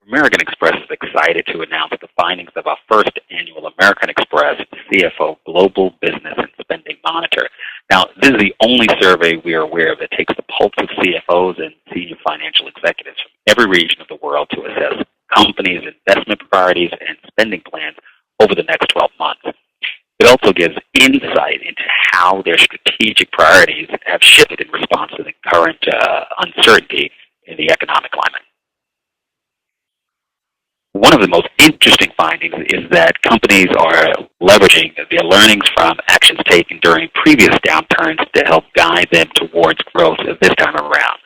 American Express is excited to announce the findings of our first annual American Express CFO Global Business and Spending Monitor. Now, this is the only survey we are aware of that takes the pulse of CFOs and senior financial executives from every region of the world to assess companies' investment priorities and spending plans over the next 12 months. It also gives insight into how their strategic priorities have shifted in response to the current uncertainty in the economic climate. One of the most interesting findings is that companies are leveraging their learnings from actions taken during previous downturns to help guide them towards growth this time around.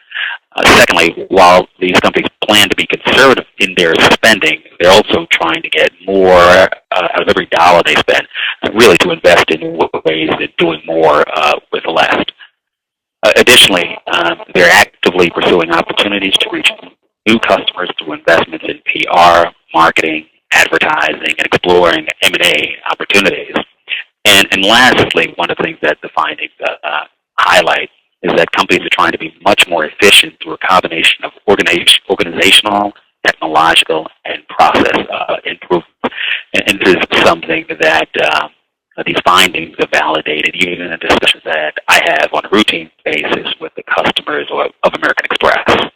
Secondly, while these companies plan to be conservative in their spending, they're also trying to get more out of every dollar they spend, really to invest in ways of doing more with less. Additionally, they're actively pursuing opportunities to reach new customers through investments in PR, marketing, advertising, and exploring M&A opportunities. And lastly, one of the things that the findings highlight is that companies are trying to be much more efficient through a combination of organizational, technological, and process improvements. And this is something that these findings are validated even in the discussions that I have on a routine basis with the customers of American Express.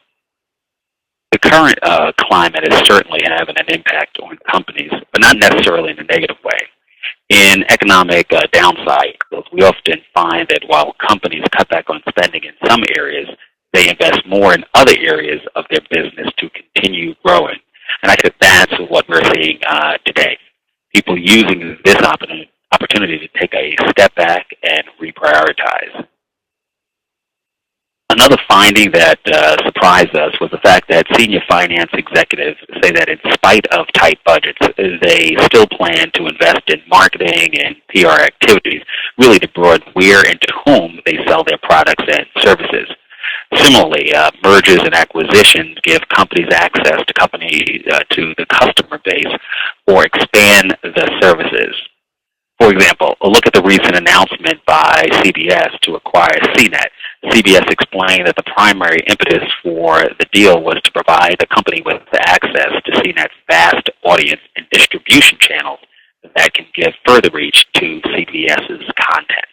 The current climate is certainly having an impact on companies, but not necessarily in a negative way. In economic down cycles, we often find that while companies cut back on spending in some areas, they invest more in other areas of their business to continue growing. And I think that's what we're seeing today. People using this opportunity to take a step back and reprioritize. Another finding that surprised us was the fact that senior finance executives say that in spite of tight budgets, they still plan to invest in marketing and PR activities, really to broaden where and to whom they sell their products and services. Similarly, mergers and acquisitions give companies access to the customer base or expand the services. For example, a look at the recent announcement by CBS to acquire CNET. CBS explained that the primary impetus for the deal was to provide the company with access to CNET's vast audience and distribution channels that can give further reach to CBS's content.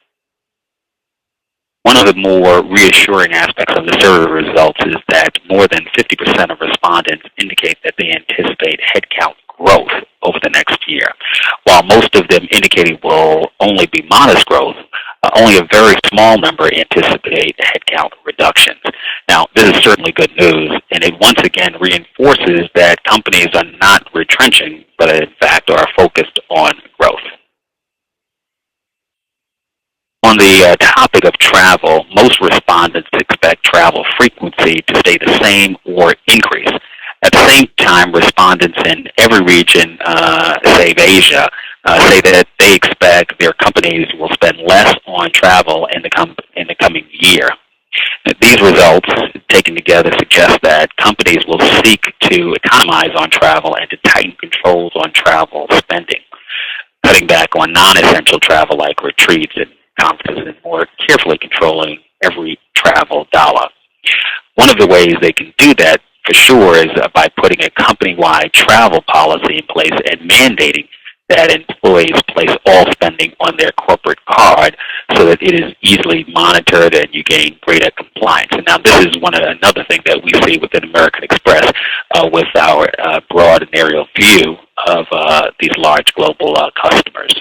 One of the more reassuring aspects of the survey results is that more than 50% of respondents indicate that they anticipate headcount growth over the next year. While most of them indicated will only be modest growth, only a very small number anticipate headcount reductions. Now, this is certainly good news, and it once again reinforces that companies are not retrenching, but in fact are focused on growth. On the topic of travel, most respondents expect travel frequency to stay the same or increase. At the same time, respondents in every region, save Asia, say that they expect their companies will spend less on travel in the coming year. These results, taken together, suggest that companies will seek to economize on travel and to tighten controls on travel spending, cutting back on non-essential travel like retreats and conferences and more carefully controlling every travel dollar. One of the ways they can do that, for sure, is by putting a company-wide travel policy in place and mandating that employees place all spending on their corporate card so that it is easily monitored and you gain greater compliance. And now this is another thing that we see within American Express with our broad and aerial view of these large global customers.